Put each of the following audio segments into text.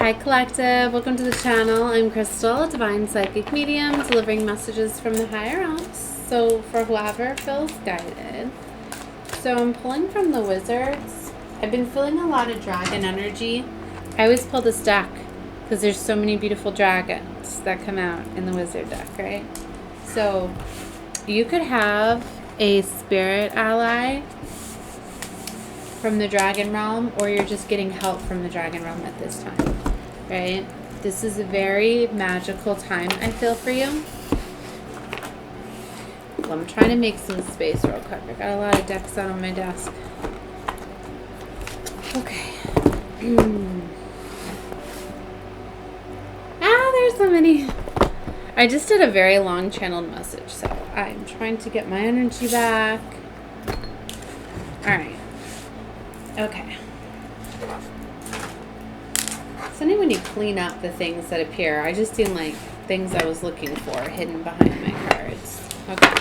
Hi Collective, welcome to the channel. I'm Crystal, a divine psychic medium, delivering messages from the higher realms. So for whoever feels guided. So I'm pulling from the Wizards. I've been feeling a lot of dragon energy. I always pull this deck because there's so many beautiful dragons that come out in the Wizard deck, right? So you could have a spirit ally from the dragon realm, or you're just getting help from the dragon realm at this time, right? This is a very magical time, I feel, for you. Well, I'm trying to make some space real quick. I got a lot of decks out on my desk. Okay. There's so many. I just did a very long channeled message, so I'm trying to get my energy back. All right. Okay. Sometimes when you clean up the things that appear, I just seen like things I was looking for hidden behind my cards. Okay.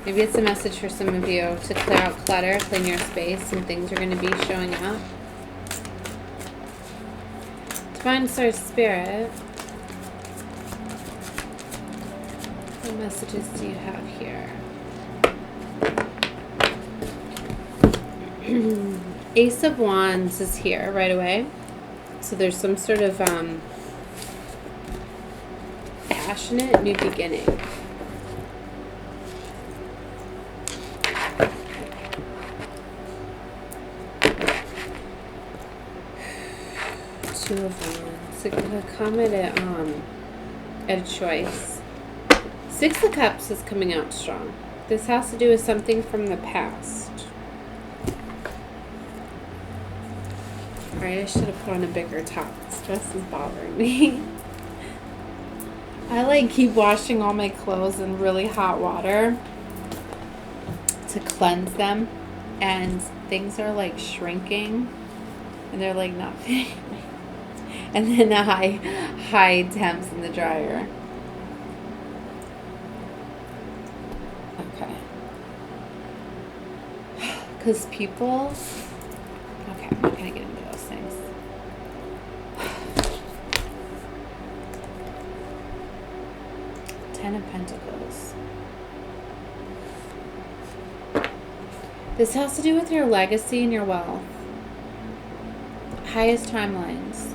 Maybe it's a message for some of you to clear out clutter, clean your space, and things are going to be showing up. Divine Source Spirit, what messages do you have here? Ace of Wands is here right away. So there's some sort of passionate new beginning. Two of Wands. So I'm going to comment it at a choice. Six of Cups is coming out strong. This has to do with something from the past. Alright, I should have put on a bigger top. This dress is bothering me. I like keep washing all my clothes in really hot water to cleanse them, and things are like shrinking and they're like not fitting me. And then the high temps in the dryer. Okay. Because people... Okay, I'm not going to get into those things. Ten of Pentacles. This has to do with your legacy and your wealth. Highest timelines.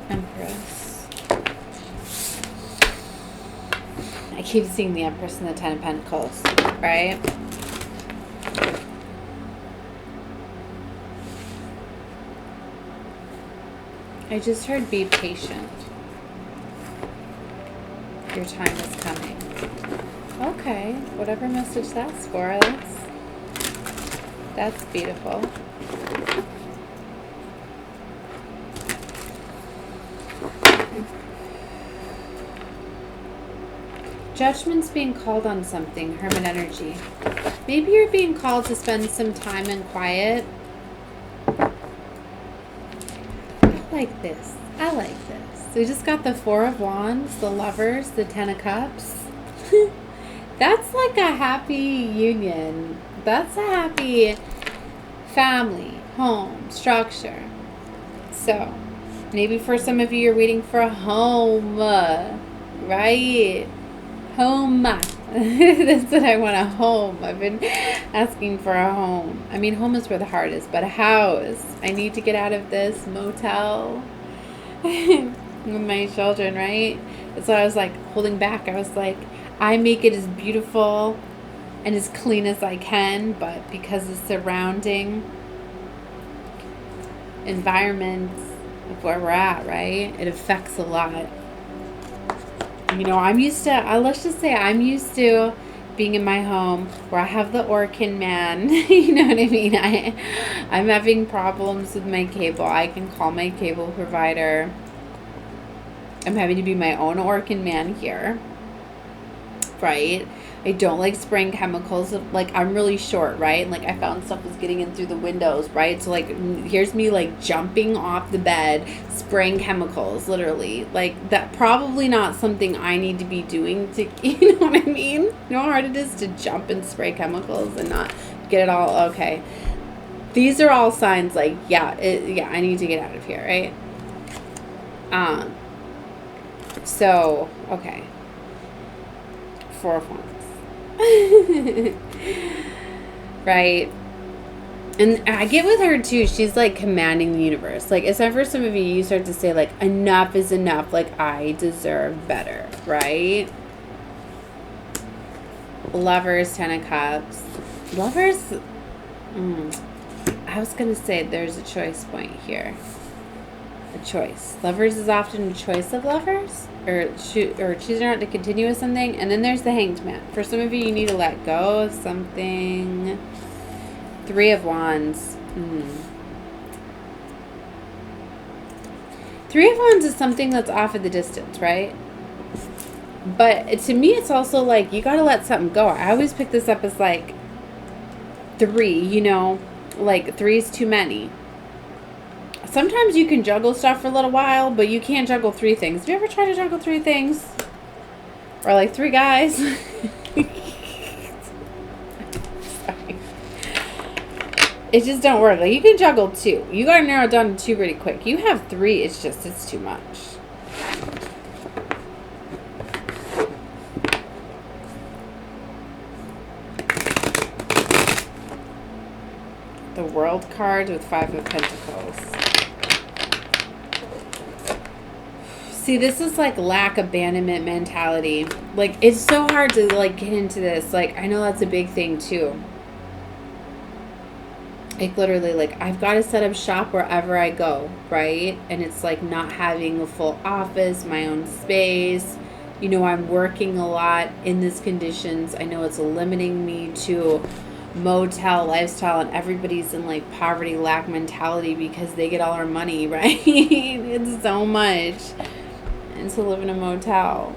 Empress. I keep seeing the Empress and the Ten of Pentacles, right? I just heard be patient. Your time is coming. Okay, whatever message that's for, that's beautiful. Judgment's being called on something, Hermit energy. Maybe you're being called to spend some time in quiet. I like this. I like this. So we just got the Four of Wands, the Lovers, the Ten of Cups. That's like a happy union. That's a happy family, home, structure. So maybe for some of you, you're waiting for a home, right? Home. That's what I want, a home. I've been asking for a home. I mean, home is where the heart is, but a house. I need to get out of this motel with my children, right? That's why I was like holding back. I was like, I make it as beautiful and as clean as I can, but because the surrounding environment of where we're at, right, it affects a lot. You know, I'm used to, let's just say I'm used to being in my home where I have the Orkin man. You know what I mean? I'm having problems with my cable. I can call my cable provider. I'm having to be my own Orkin man here. right? I don't like spraying chemicals. Like, I'm really short, right? And, like, I found stuff was getting in through the windows, right? So, like, here's me, like, jumping off the bed, spraying chemicals, literally. Like, that probably not something I need to be doing to, you know what I mean? You know how hard it is to jump and spray chemicals and not get it all, okay. These are all signs, like, yeah, I need to get out of here, right? So, okay. 4 of Wands. Right? And I get with her too, she's like commanding the universe. Like, it's time for some of you, you start to say, like, enough is enough. Like, I deserve better, right? Lovers, 10 of Cups. Lovers, I was going to say there's a choice point here. A choice. Lovers is often a choice of lovers, or choosing not to continue with something. And then there's the Hanged Man. For some of you, you need to let go of something. 3 of Wands. 3 of Wands is something that's off at the distance, right? But to me, it's also like, you got to let something go. I always pick this up as like 3, you know, like 3 is too many. Sometimes you can juggle stuff for a little while, but you can't juggle 3 things. Have you ever tried to juggle 3 things? Or like 3 guys? Sorry. It just don't work. Like, you can juggle 2. You got to narrow it down to 2 pretty quick. You have 3, it's too much. The World card with 5 of Pentacles. See, this is like lack abandonment mentality. Like, it's so hard to like get into this. Like, I know that's a big thing too. Like, literally, like, I've got to set up shop wherever I go, right? And it's like not having a full office, my own space. You know, I'm working a lot in these conditions. I know it's limiting me to motel lifestyle, and everybody's in like poverty lack mentality because they get all our money, right? It's so much. And to live in a motel,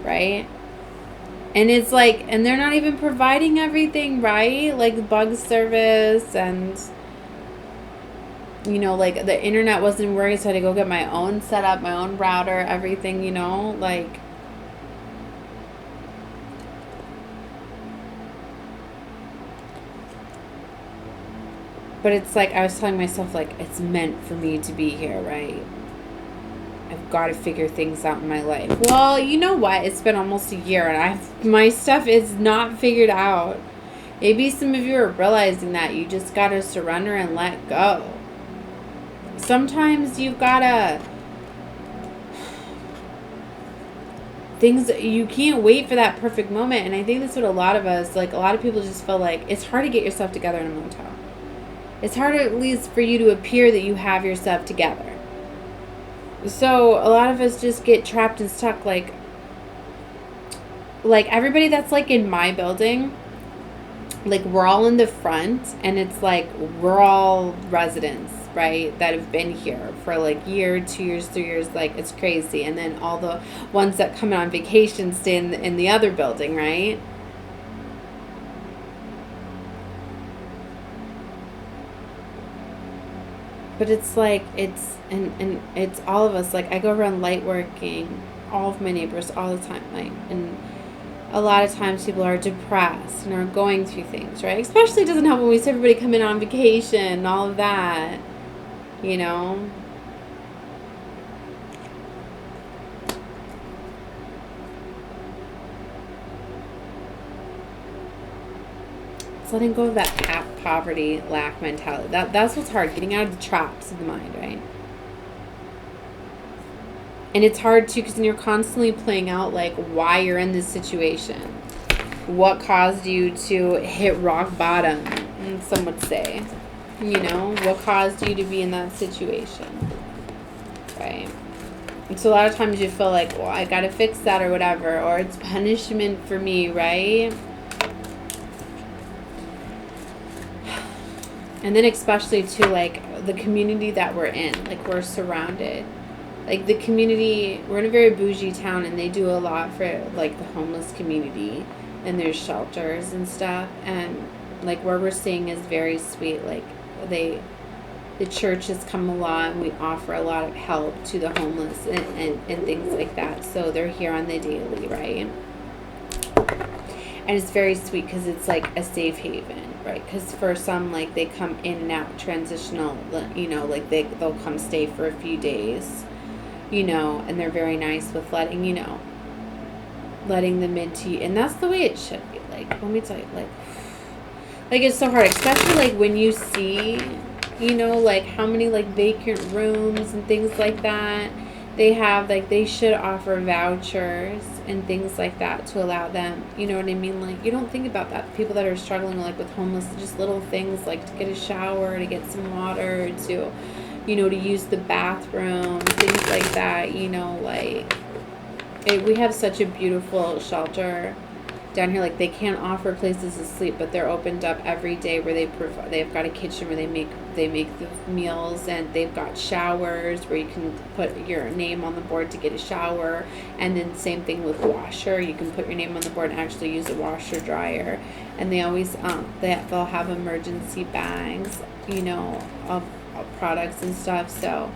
right? And it's like, and they're not even providing everything, right? Like bug service, and you know, like the internet wasn't working, so I had to go get my own setup, my own router, everything, you know, like. But it's like, I was telling myself, like, it's meant for me to be here, right? I've got to figure things out in my life. Well, you know what? It's been almost a year, and my stuff is not figured out. Maybe some of you are realizing that you just got to surrender and let go. Sometimes you've got to... you can't wait for that perfect moment. And I think that's what a lot of us, like, a lot of people just feel like it's hard to get yourself together in a motel. It's hard, at least, for you to appear that you have yourself together. So a lot of us just get trapped and stuck, like everybody that's like in my building, like we're all in the front, and it's like we're all residents, right, that have been here for like year, 2 years, 3 years, like it's crazy. And then all the ones that come on vacation stay in the other building, right? But it's like, it's, and it's all of us. Like, I go around light working, all of my neighbors all the time. Like, and a lot of times people are depressed and are going through things, right? Especially it doesn't help when we see everybody come in on vacation and all of that, you know? It's letting go of that poverty, lack mentality. That's what's hard, getting out of the traps of the mind, right? And it's hard too, because then you're constantly playing out like why you're in this situation. What caused you to hit rock bottom, some would say. You know, what caused you to be in that situation, right? And so a lot of times you feel like, well, I gotta fix that or whatever, or it's punishment for me, right? And then especially too, like the community that we're in, like we're surrounded. like the community, we're in a very bougie town, and they do a lot for like the homeless community, and there's shelters and stuff, and like where we're staying is very sweet. Like they the church has come a lot, and we offer a lot of help to the homeless and things like that, so they're here on the daily, right? And it's very sweet because it's like a safe haven, right? Because for some, like they come in and out transitional, you know, like they'll come stay for a few days, you know, and they're very nice with letting, you know, letting them into you. And that's the way it should be. Like, let me tell you, like it's so hard, especially like when you see, you know, like how many like vacant rooms and things like that they have. Like they should offer vouchers and things like that to allow them, you know what I mean? Like you don't think about that. People that are struggling like with homeless, just little things like to get a shower, to get some water, to, you know, to use the bathroom, things like that, you know, like we have such a beautiful shelter down here. Like they can't offer places to sleep, but they're opened up every day where they've got a kitchen where they make the meals, and they've got showers where you can put your name on the board to get a shower, and then same thing with washer, you can put your name on the board and actually use a washer dryer. And they always they'll have emergency bags, you know, of products and stuff. So,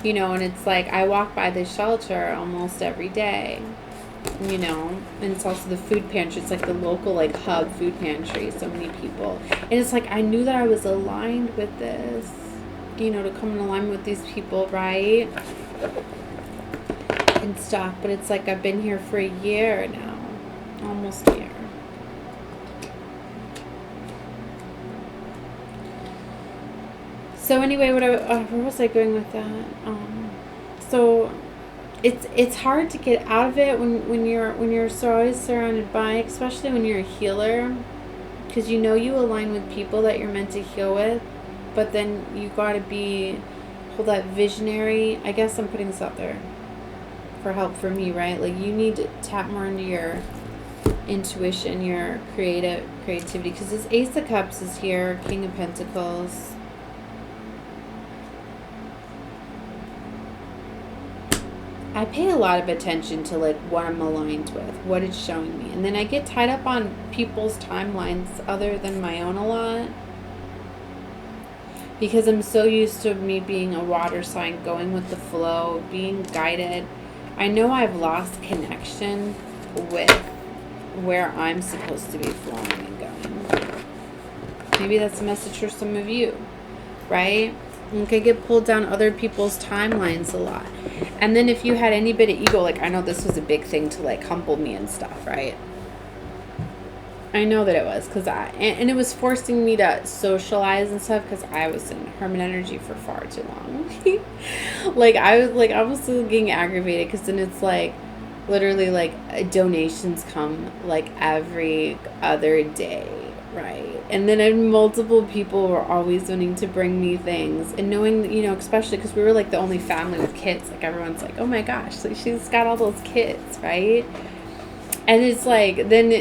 you know, and it's like I walk by the shelter almost every day, you know, and it's also the food pantry. It's like the local like hub food pantry. So many people, and it's like I knew that I was aligned with this, you know, to come in alignment with these people, right, and stuff. But it's like I've been here for a year now, almost a year. So anyway, where was I going with that? So it's hard to get out of it when you're so always surrounded by, especially when you're a healer, because you know you align with people that you're meant to heal with, but then you got to hold that visionary. I guess I'm putting this out there for help for me, right? Like you need to tap more into your intuition, your creativity, because this Ace of Cups is here, King of Pentacles. I pay a lot of attention to like what I'm aligned with, what it's showing me. And then I get tied up on people's timelines other than my own a lot, because I'm so used to me being a water sign, going with the flow, being guided. I know I've lost connection with where I'm supposed to be flowing and going. Maybe that's a message for some of you, right? You can get pulled down other people's timelines a lot. And then if you had any bit of ego, like I know this was a big thing to like humble me and stuff, right? I know that it was, because and it was forcing me to socialize and stuff, because I was in hermit energy for far too long. I was still getting aggravated, because then it's like literally like donations come like every other day, right? And then multiple people were always wanting to bring me things, and knowing that, you know, especially because we were like the only family with kids, like everyone's like, oh my gosh, like she's got all those kids, right? And it's like, then,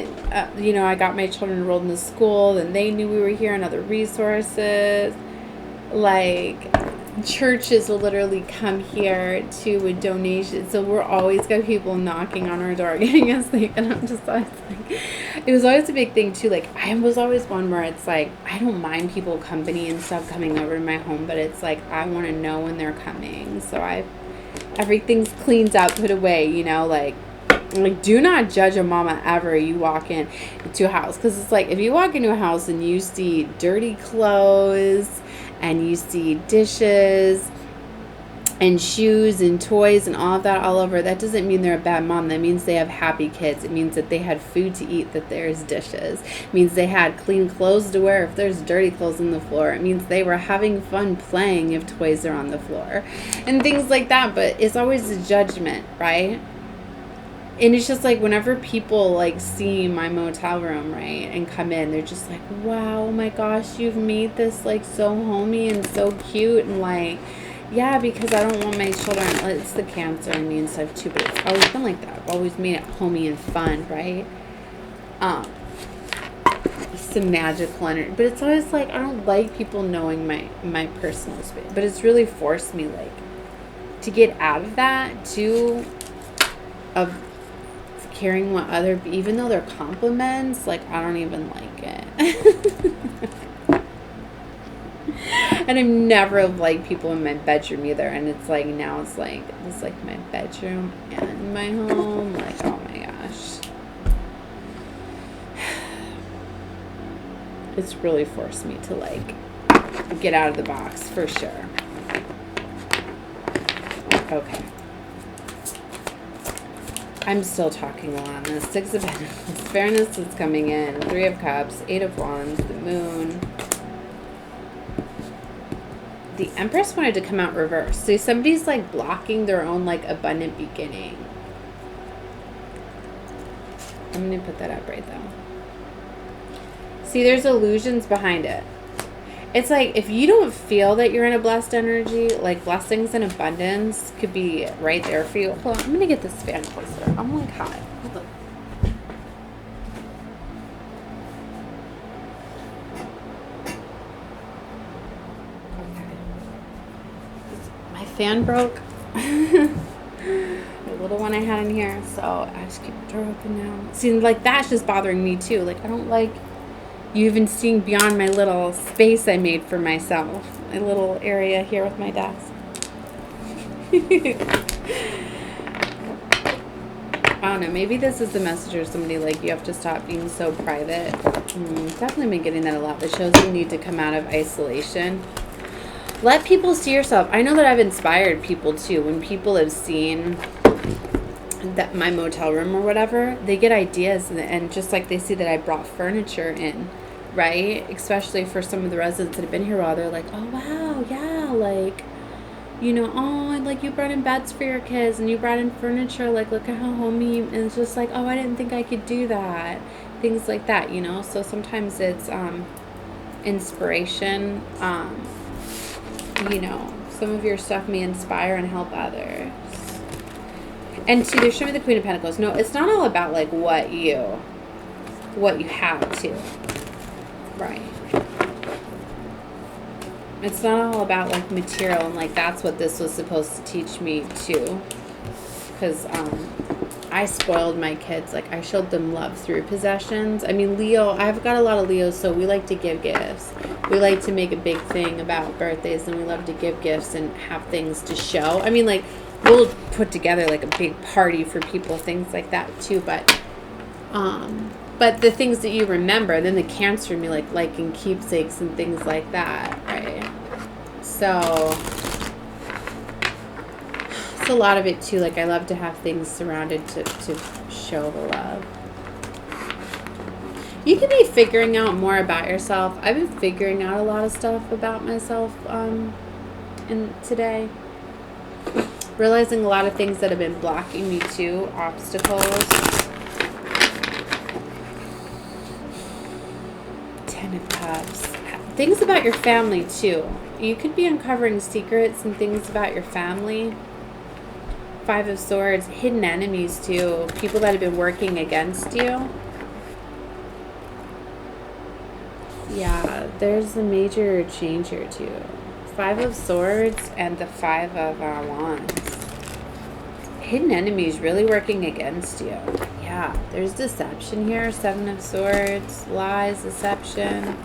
you know, I got my children enrolled in the school, and they knew we were here, and other resources. Like, churches will literally come here to a donation. So we're always got people knocking on our door getting us things. And I'm just always like, it was always a big thing too. Like, I was always one where it's like, I don't mind people, company and stuff coming over to my home, but it's like, I want to know when they're coming. So everything's cleaned up, put away, you know, like do not judge a mama ever you walk into a house, because it's like if you walk into a house and you see dirty clothes and you see dishes and shoes and toys and all of that all over, that doesn't mean they're a bad mom. That means they have happy kids. It means that they had food to eat, that there's dishes. It means they had clean clothes to wear if there's dirty clothes on the floor. It means they were having fun playing if toys are on the floor and things like that. But it's always a judgment, right? And it's just like whenever people like see my motel room, right, and come in, they're just like, wow, oh my gosh, you've made this like so homey and so cute. And like, yeah, because I don't want my children, it's the Cancer in me and stuff too, but it's always been like that. I've always made it homey and fun, right? Some magical energy, but it's always like, I don't like people knowing my personal space, but it's really forced me like to to get out of that too, of caring what other, even though they're compliments, like I don't even like it. And I've never liked people in my bedroom either, and it's like now it's like my bedroom and my home, like oh my gosh, it's really forced me to like get out of the box for sure. Okay. I'm still talking a lot on this. Six of Pentacles. Fairness is coming in. Three of Cups. Eight of Wands. The Moon. The Empress wanted to come out reversed. So somebody's like blocking their own like abundant beginning. I'm going to put that up right though. See, there's illusions behind it. It's like if you don't feel that you're in a blessed energy, like blessings and abundance could be right there for you. Hold on, I'm going to get this fan closer. I'm like hot. Hold on. Okay. My fan broke. The little one I had in here, so I just keep the door open now. See, like that's just bothering me too. Like I don't like you even seeing beyond my little space I made for myself. My little area here with my desk. I don't know. Maybe this is the message or somebody like, you have to stop being so private. Definitely been getting that a lot. That shows you need to come out of isolation. Let people see yourself. I know that I've inspired people too. When people have seen that my motel room or whatever, they get ideas, and just like they see that I brought furniture in, right? Especially for some of the residents that have been here a while, they're like, oh wow, yeah, like, you know, oh, and like you brought in beds for your kids and you brought in furniture, like look at how homey, and it's just like, oh, I didn't think I could do that, things like that, you know. So sometimes it's inspiration. You know, some of your stuff may inspire and help others. And see, they're showing the Queen of Pentacles. No, it's not all about like what you have to, right? It's not all about like material, and like that's what this was supposed to teach me too. Because I spoiled my kids. Like I showed them love through possessions. I mean, Leo, I've got a lot of Leos, so we like to give gifts. We like to make a big thing about birthdays, and we love to give gifts and have things to show. I mean, like, we'll put together like a big party for people, things like that too. But the things that you remember, then the Cancer in me like liking keepsakes and things like that, right? So it's a lot of it too. Like I love to have things surrounded to show the love. You can be figuring out more about yourself. I've been figuring out a lot of stuff about myself in today. Realizing a lot of things that have been blocking me too, obstacles. 10 of Cups. Things about your family too. You could be uncovering secrets and things about your family. 5 of Swords. Hidden enemies too. People that have been working against you. Yeah, there's a major change here too. 5 of Swords and the 5 of Wands. Hidden enemies really working against you. Yeah, there's deception here. 7 of Swords, lies, deception.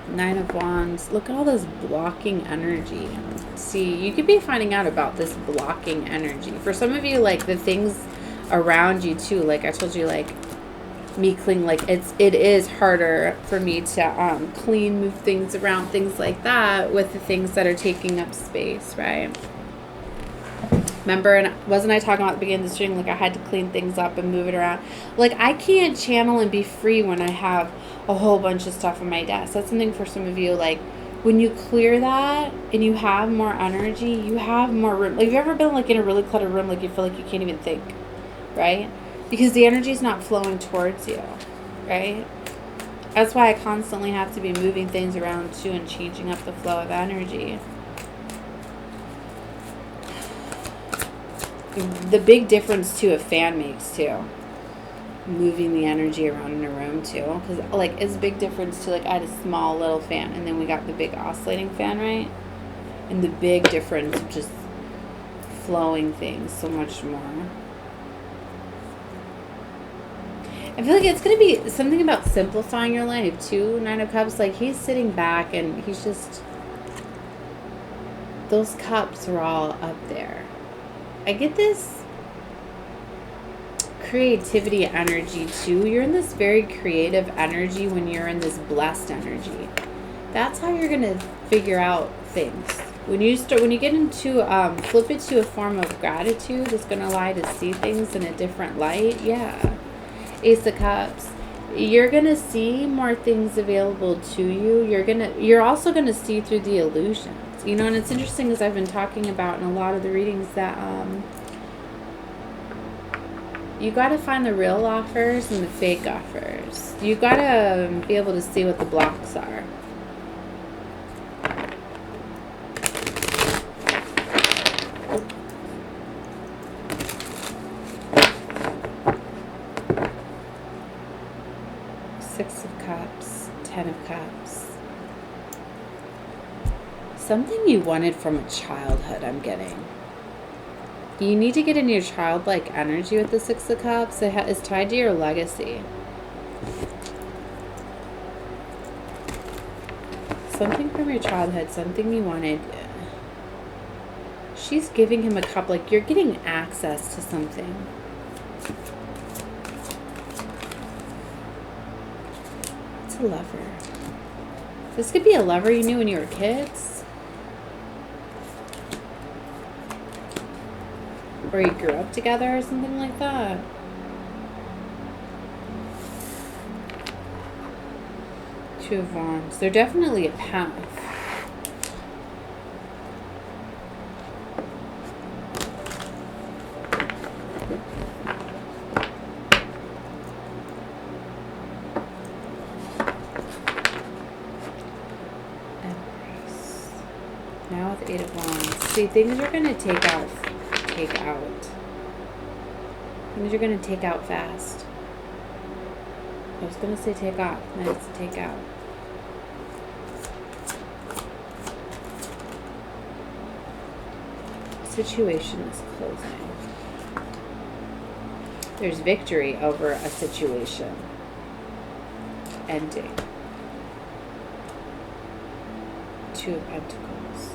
9 of Wands. Look at all this blocking energy. See, you could be finding out about this blocking energy. For some of you, like the things around you too, like I told you, like me clean, like it is harder for me to clean, move things around, things like that, with the things that are taking up space, right? Remember, and wasn't I talking about at the beginning of the stream, like I had to clean things up and move it around? Like I can't channel and be free when I have a whole bunch of stuff on my desk. That's something for some of you, like when you clear that and you have more energy, you have more room. Like, have you ever been like in a really cluttered room, like you feel like you can't even think, right? Because the energy is not flowing towards you, right? That's why I constantly have to be moving things around too and changing up the flow of energy. The big difference too a fan makes too. Moving the energy around in a room too. Because like it's a big difference too. Like I had a small little fan and then we got the big oscillating fan, right? And the big difference of just flowing things so much more. I feel like it's going to be something about simplifying your life too. Nine of Cups, like he's sitting back and he's just, those cups are all up there. I get this creativity energy too. You're in this very creative energy when you're in this blessed energy. That's how you're going to figure out things. When you get into, flip it to a form of gratitude, it's going to allow you to see things in a different light. Yeah. Ace of Cups. You're going to see more things available to you. You're also going to see through the illusions. You know, and it's interesting as I've been talking about in a lot of the readings that, you got to find the real offers and the fake offers. You got to be able to see what the blocks are. Six of Cups, 10 of Cups. Something you wanted from a childhood, I'm getting. You need to get in your childlike energy with the Six of Cups. It's tied to your legacy. Something from your childhood, something you wanted. She's giving him a cup, like you're getting access to something. It's a lover. This could be a lover you knew when you were kids. Or you grew up together or something like that. Two of Wands. They're definitely a path. Empress. Now with Eight of Wands. See, things are going to take out. Things you're going to take out fast. I was going to say take off, and it's take out. Situation is closing. There's victory over a situation ending. Two of Pentacles.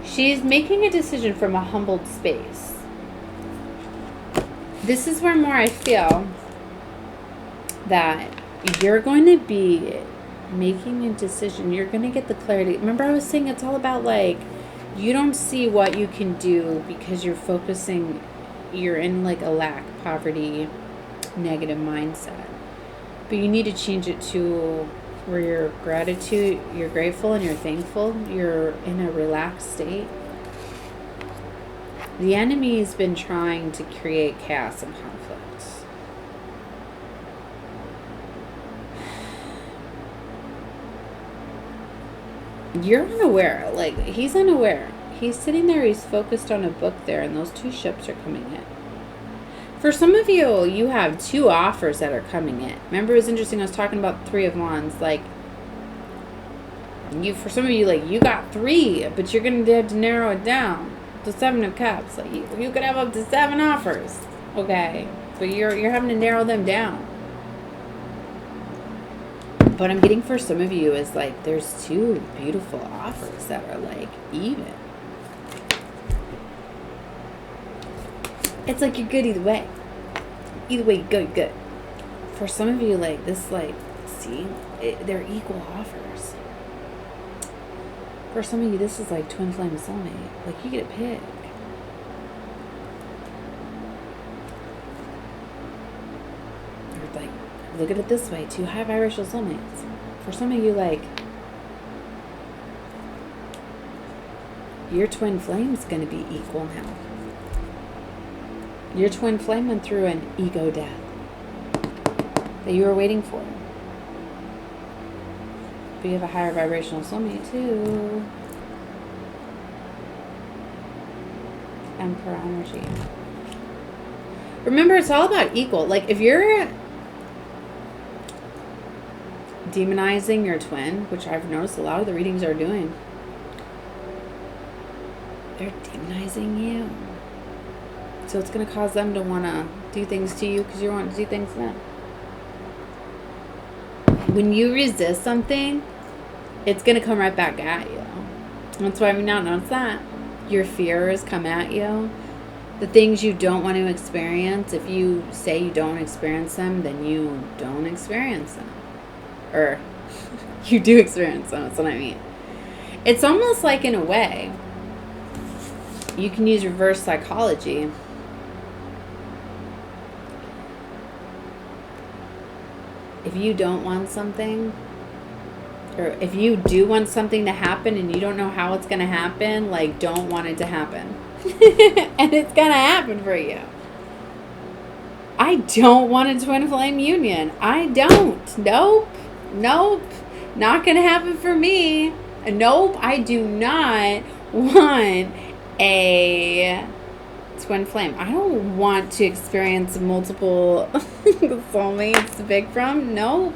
She's making a decision from a humbled space. This is where more I feel that you're going to be making a decision. You're going to get the clarity. Remember I was saying it's all about like, you don't see what you can do because you're focusing, you're in like a lack, poverty, negative mindset. But you need to change it to where your gratitude, you're grateful and you're thankful. You're in a relaxed state. The enemy's been trying to create chaos and conflict. You're unaware. Like, he's unaware. He's sitting there. He's focused on a book there, and those two ships are coming in. For some of you, you have two offers that are coming in. Remember, it was interesting. I was talking about Three of Wands. Like, for some of you, like, you got three, but you're going to have to narrow it down to Seven of Cups. Like, you could have up to 7 offers. Okay. But you're having to narrow them down. What I'm getting for some of you is, like, there's two beautiful offers that are, like, even. It's like you're good either way. Either way, good. For some of you, like, this, like, see, they're equal offers. For some of you, this is like twin flame soulmate. Like, you get to pick. Or, like, look at it this way. Two high vibrational soulmates. For some of you, like, your twin flame's going to be equal now. Your twin flame went through an ego death that you were waiting for. But you have a higher vibrational soulmate too. Emperor energy. Remember, it's all about equal. Like, if you're demonizing your twin, which I've noticed a lot of the readings are doing, They're demonizing you. So it's going to cause them to want to do things to you because you want to do things to them. When you resist something, it's going to come right back at you. That's why we now notice that. Your fears come at you. The things you don't want to experience, if you say you don't experience them, then you don't experience them. Or you do experience them, that's what I mean. It's almost like, in a way, you can use reverse psychology. If you don't want something, or if you do want something to happen and you don't know how it's going to happen, like, don't want it to happen. And it's going to happen for you. I don't want a twin flame union. I don't. Nope. Not going to happen for me. Nope. I do not want a twin flame. I don't want to experience multiple soulmates to pick from. Nope.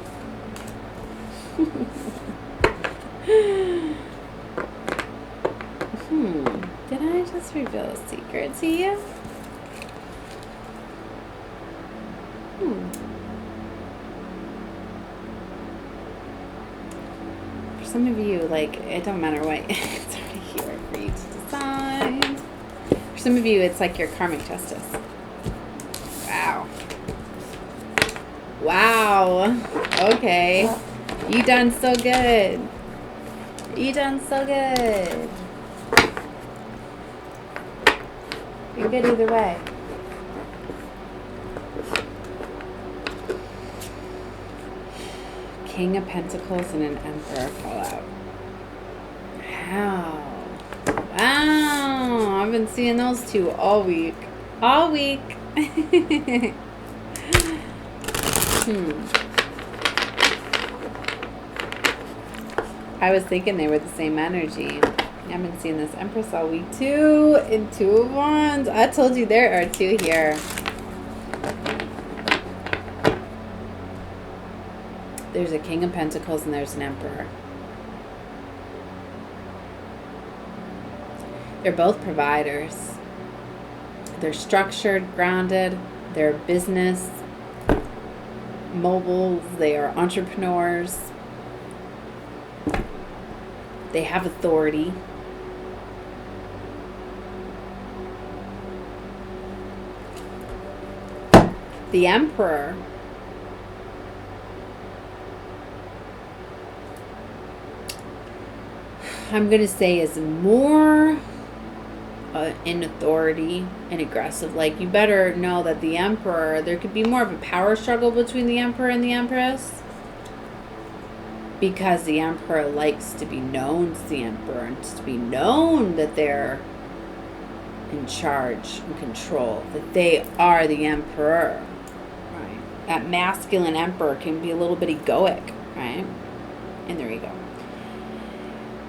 Did I just reveal a secret to you? For some of you, like, it don't matter what, it's already here for you to decide. For some of you, it's like your karmic justice. Wow. Okay. You done so good. You're good either way. King of Pentacles and an Emperor fall out. Wow. I've been seeing those two all week. I was thinking they were the same energy. I've been seeing this Empress all week too. In Two of Wands. I told you there are two here. There's a King of Pentacles and there's an Emperor. They're both providers. They're structured, grounded. They're business mobiles. They are entrepreneurs. They have authority. The Emperor I'm going to say is more in authority and aggressive. Like, you better know that the Emperor, there could be more of a power struggle between the Emperor and the Empress. Because the Emperor likes to be known as the Emperor and to be known that they're in charge and control, that they are the Emperor. Right? That masculine Emperor can be a little bit egoic, right? And there you go.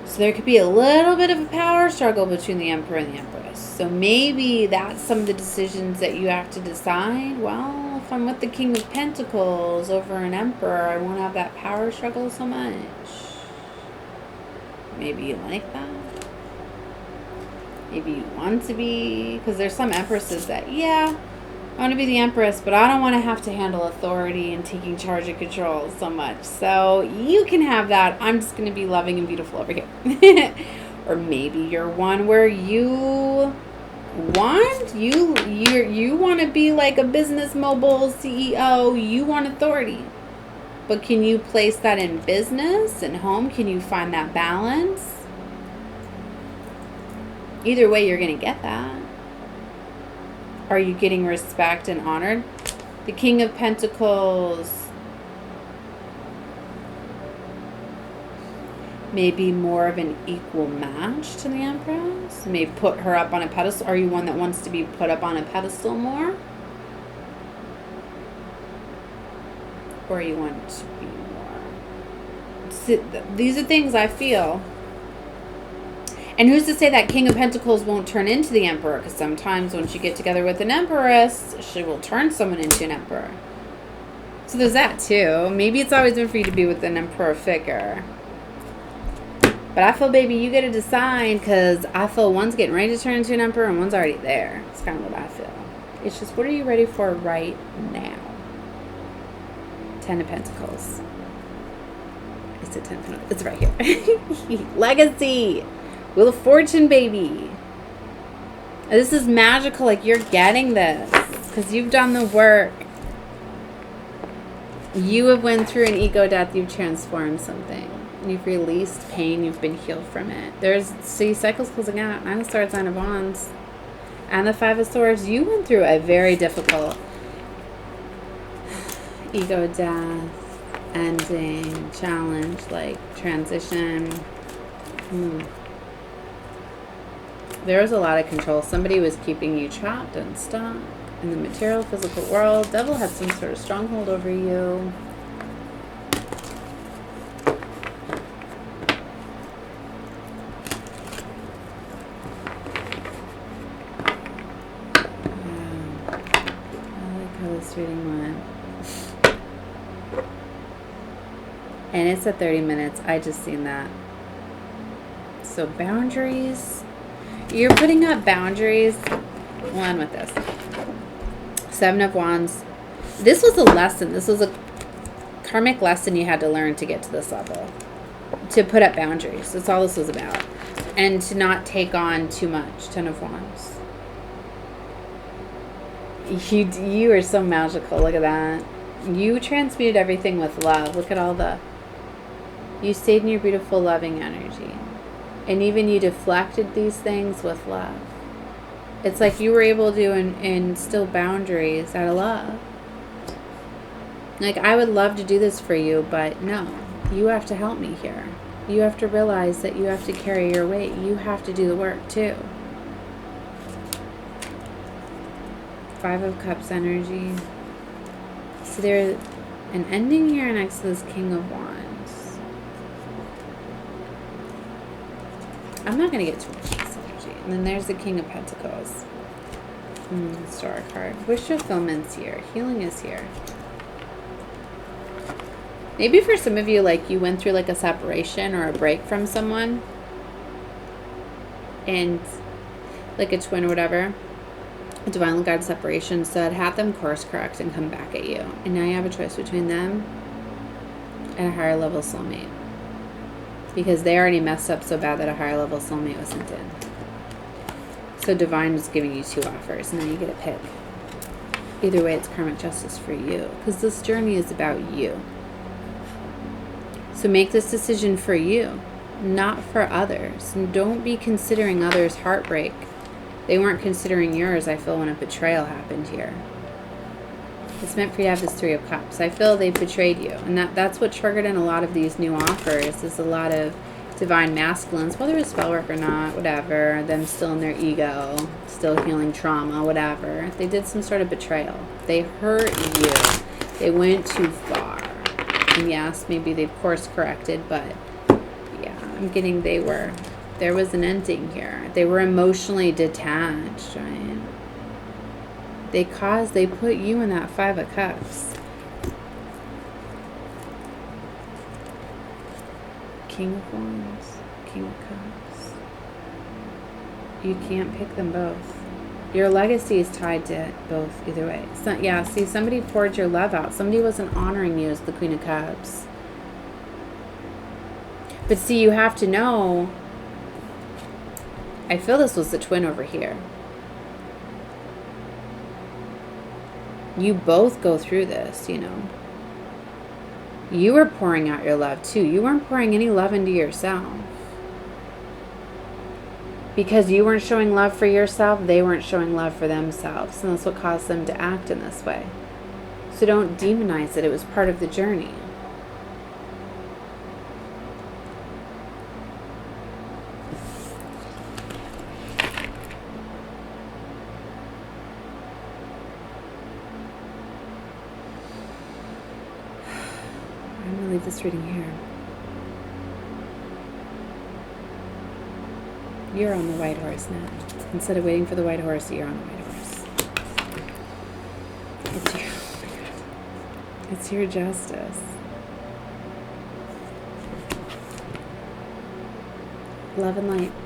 So there could be a little bit of a power struggle between the Emperor and the Empress. So maybe that's some of the decisions that you have to decide. Well, if I'm with the King of Pentacles over an Emperor, I won't have that power struggle so much. Maybe you like that. Maybe you want to be, because there's some Empresses that, yeah, I want to be the Empress, but I don't want to have to handle authority and taking charge and control so much. So you can have that. I'm just going to be loving and beautiful over here. Or maybe you're one where you want to be like a business mobile CEO. You want authority. But can you place that in business and home? Can you find that balance? Either way, you're going to get that. Are you getting respect and honored? The King of Pentacles may be more of an equal match to the Empress. May put her up on a pedestal. Are you one that wants to be put up on a pedestal more? Or you want to be more? These are things I feel. And who's to say that King of Pentacles won't turn into the Emperor? Because sometimes once you get together with an Empress, she will turn someone into an Emperor. So there's that too. Maybe it's always been for you to be with an Emperor figure. But I feel, baby, you get to decide, because I feel one's getting ready to turn into an emperor and one's already there. It's kind of what I feel. It's just, what are you ready for right now? 10 of Pentacles. I said 10 of Pentacles. It's right here. Legacy. Wheel of Fortune, baby. This is magical. Like, you're getting this because you've done the work. You have went through an ego death. You've transformed something. You've released pain. You've been healed from it. See, cycles closing out. 9 of Swords, 9 of Wands. And the 5 of Swords. You went through a very difficult ego death, ending, challenge, like transition. There was a lot of control. Somebody was keeping you trapped and stuck in the material, physical world. Devil had some sort of stronghold over you. I like how this reading went. And it's at 30 minutes. I just seen that. So boundaries. You're putting up boundaries. One with this. 7 of Wands. This was a lesson. This was a karmic lesson you had to learn to get to this level. To put up boundaries. That's all this was about. And to not take on too much. 10 of Wands. You are so magical. Look at that. You transmuted everything with love. Look at all the... You stayed in your beautiful, loving energy. And even you deflected these things with love. It's like you were able to instill boundaries out of love. Like, I would love to do this for you, but no. You have to help me here. You have to realize that you have to carry your weight. You have to do the work, too. 5 of Cups energy. So there's an ending here next to this King of Wands. I'm not going to get too much of this energy. And then there's the King of Pentacles. Star card. Wish fulfillment's here. Healing is here. Maybe for some of you, like, you went through like a separation or a break from someone. And like a twin or whatever. A divinely guided separation said, have them course correct and come back at you. And now you have a choice between them and a higher level soulmate. Because they already messed up so bad that a higher level soulmate was sent in. So divine was giving you 2 offers. And now you get to pick. Either way, it's karmic justice for you. Because this journey is about you. So make this decision for you. Not for others. And don't be considering others' heartbreak. They weren't considering yours, I feel, when a betrayal happened here. It's meant for you to have this 3 of Cups. I feel they betrayed you. And that's what triggered in a lot of these new offers. Is a lot of divine masculines, whether it's spell work or not, whatever. Them still in their ego, still healing trauma, whatever. They did some sort of betrayal. They hurt you. They went too far. And yes, maybe they've course corrected, but yeah, I'm getting there was an ending here. They were emotionally detached, right? They put you in that 5 of Cups. King of Wands, King of Cups. You can't pick them both. Your legacy is tied to both either way. So, yeah, see, somebody poured your love out. Somebody wasn't honoring you as the Queen of Cups. But see, you have to know, I feel this was the twin over here. You both go through this, you know. You were pouring out your love too. You weren't pouring any love into yourself. Because you weren't showing love for yourself, they weren't showing love for themselves. And that's what caused them to act in this way. So don't demonize it. It was part of the journey. I'm going to leave this reading here. You're on the white horse now. Instead of waiting for the white horse, you're on the white horse. It's your justice. Love and light.